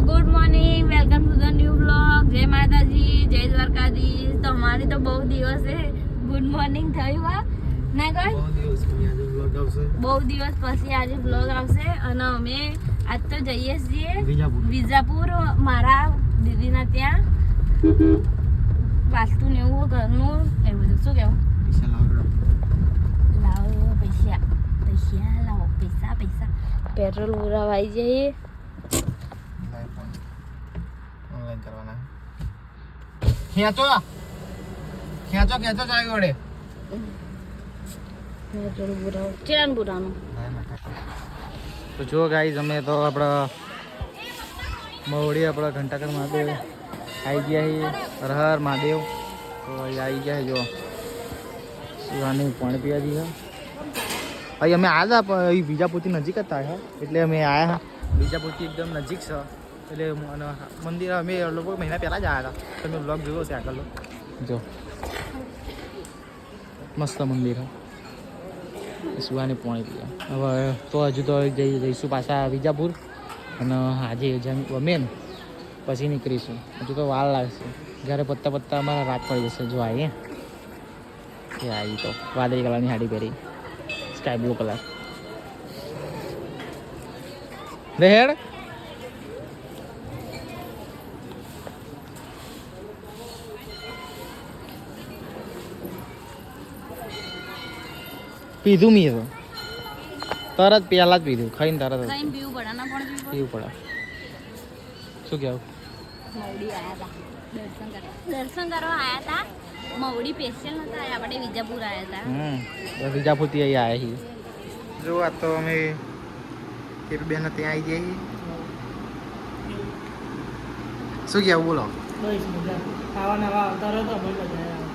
Good morning, welcome to the new blog. જય માતાજી, જય દ્વારકાધીશ. તો અમારી તો બહુ દિવસે ગુડ મોર્નિંગ થયું હા ના કઈ બહુ દિવસ પછી આજે બ્લોગ આવશે. અને અમે આજ તો જઈએ છીએ વિજાપુર મારા દીદીના ત્યાં વાસ્તુ ને એવું ઘરનું એવું બધું. શું કેવું? લાવો પૈસા લાવો પૈસા પેટ્રોલ પુરાવાઈ જઈએ. ખેંચો ચાવી વડે પેટ્રોલ પુરાવો ચેન પુરાનું. તો જો ગાઈઝ અમે તો આપણા મવડી આપણા ઘંટાકર મહાદેવ આવી ગયા છીએ. હર હર મહાદેવ. તો અહીં આવી ગયા છે જો શિવાની પાણી પીવા જઈએ. અહીં અમે આવ્યા હતા પણ અહીં વિજાપુરથી નજીક જ થાય એટલે અમે આવ્યા. વિજાપુરથી એકદમ નજીક છે એટલે મંદિર અમે લગભગ મહિના પહેલાં જ આવ્યા હતા. તમે બ્લોગ જોયો છે આગળ જો મસ્ત મંદિર શિવાની પાણી પીવા. હવે તો હજુ તો જઈશું પાછા વિજાપુર અને આજે મેન પછી નીકળીશું. હજુ તો વાર લાગશે. જ્યારે પત્તા અમારા રાત પડી જશે. જો આવીએ એ આવી તો વાદળી કલરની સાડી પહેરી સ્કાય બ્લુ કલર રેડ પીધું મી તો તરત પહેલા જ પીધું ખાઈને તરત જ પીવું પડે. શું કહેવું? મવડી આયા હતા દર્શન કરવા આયા હતા. મવડી સ્પેશિયલ નતા આયા, આપણે વિજાપુર આયા હતા. વિજાપુરથી અહીં આવ્યા છીએ. જો આ તો અમે કેપી બેન ત્યાં આવી ગયા છીએ. શું કહેવું બોલો?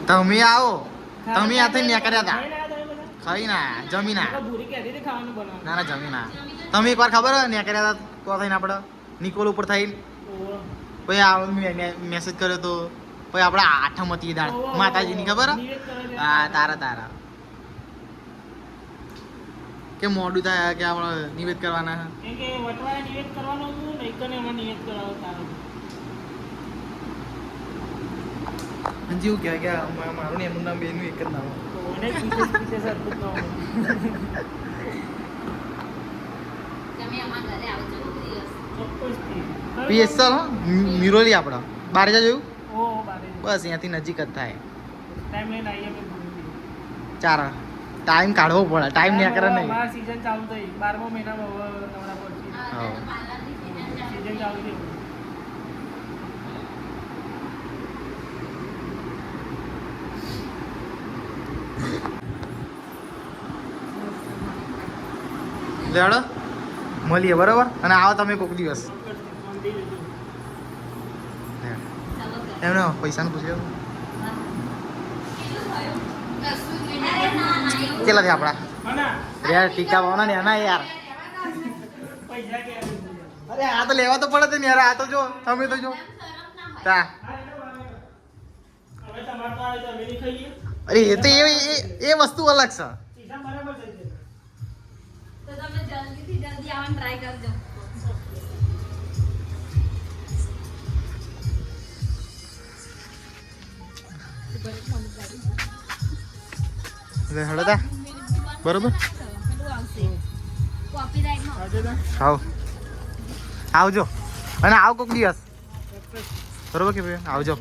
તમે આવો તમે આ થઈને ત્યાં કર્યા હતા ખાઈ ના જમી ના ના જમી ના. તમે એકવાર ખબર હોય ને કર્યા હતા તો થઈને આપણે નિકોલ ઉપર થઈને પછી મેસેજ કર્યો તો પછી આપણે આઠમ હતી દાળ માતાજીની ખબર હા તારા કે મોડું થાય કે આપણે નિવેદ કરવાના જેવું કહેવાય કે મારું ને એમનું નામ બેનું એક જ નામ. પીએસએલ મિરોલી આપણા બારેજા જોયું બસ અહીંયાથી નજીક જ થાય. ચાર ટાઈમ કાઢવો પડે. ટાઈમ નહીં કરે નહીં. સીઝન ચાલુ થઈ 12મા મહિનામાં સીઝન ચાલુ થઈ. લેડો મળીએ બરાબર. અને આવો તમે કોઈક દિવસ એમને પૈસાનું પૂછ્યું કેટલા થયા આપણા યાર ટીકા ભાવના ને એના યાર. અરે આ તો લેવા તો પડે ને યાર. આ તો જો તમે તો જો તા અરે એ તો એ વસ્તુ અલગ છે. તો તમે જલ્દી આવવાનું ટ્રાય કરજો. હળદા બરોબર આવ આવજો અને આવ કોઈક દિવસ બરોબર કે ભાઈ આવજો.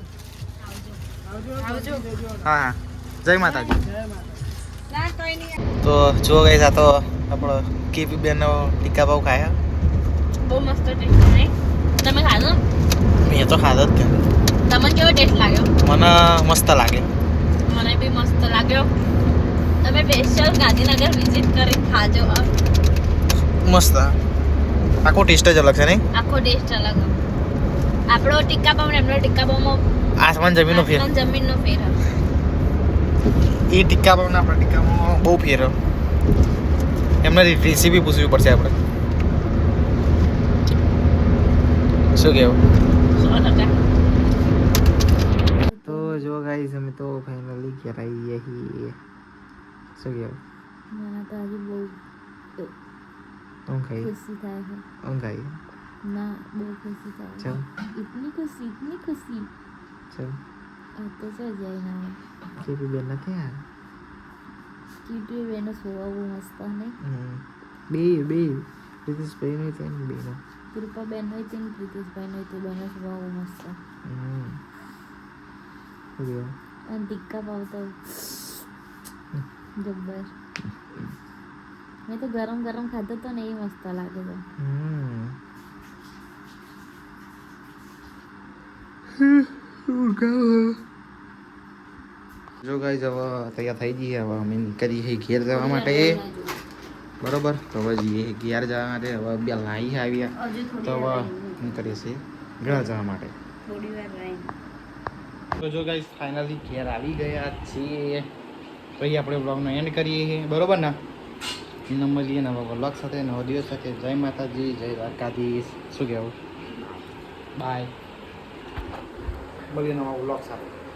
હા હા જય માતાજી. તો જો ગઈ આ તો આપણો કેપી બેન ટીકા ભાવ ખાયા. બહુ મસ્ત ટેસ્ટ છે. તમે ખાધો? મેં તો ખાધો જ ત્યાં. તમને કેવો ટેસ્ટ લાગ્યો? મને મસ્ત લાગે. મને બી મસ્ત લાગ્યો. તમે સ્પેશિયલ ગાંધીનગર વિઝિટ કરીને ખાજો. મસ્ત આખો ટેસ્ટ જ અલગ છે નહીં? આખો ટેસ્ટ અલગ. આપણો ટીકા પાવ ને એમનો ટીકા પાવમાં આસમાન જમીનનો ફેર. જમીનનો ફેર. એ ટીકા પાવ ને આપણા ટીકામાં બહુ ફેર. એમને રેસીપી પૂછવી પડશે આપણે. શું કહેવું? 100%. તો જો ગાઈસ અમે તો ફાઇનલી ઘેર આવી ગયા છીએ. શું કહેવું? મને તો આજે બહુ ઊંઘ આવી ખુશી થાય છે. ઊંઘ આવી ना बहुत खुशी था चल इतनी खुशी चल अब तो चल जाए ना કે બી બેન નથી આ क्योंकि बेनो सोवा वो मस्त नहीं બે પ્રીતિશ ભાઈ નહીં તેમ બેનો कृपा बेन नहीं तीन प्रीतिश भाई नहीं तो बेनो सोवा वो मस्त और टिक्का पाव तो जब्बर मैं तो गरम गरम खाते तो नहीं मस्त लागे तो જો ગાઈઝ હવે તૈયાર થઈ જઈએ હવે અમે નીકળી છે ઘેર જવા માટે બરોબર તો હવે જઈએ ઘેર જવા માટે હવે બે લાઈ આવ્યા તો હવે નીકળીએ છીએ ઘર જવા માટે थोड़ी बार रही તો જો ગાઈઝ ફાઇનલી ઘેર આવી ગયા છીએ પછી આપણે બ્લોગનો એન્ડ કરીએ છીએ બરોબર ને મળીએ નવા બ્લોગ સાથે નવા દિવસ સાથે જય માતાજી જય દ્વારકાધીશ શું કહેવું બાય મળીએ નવા બ્લોગ સાથે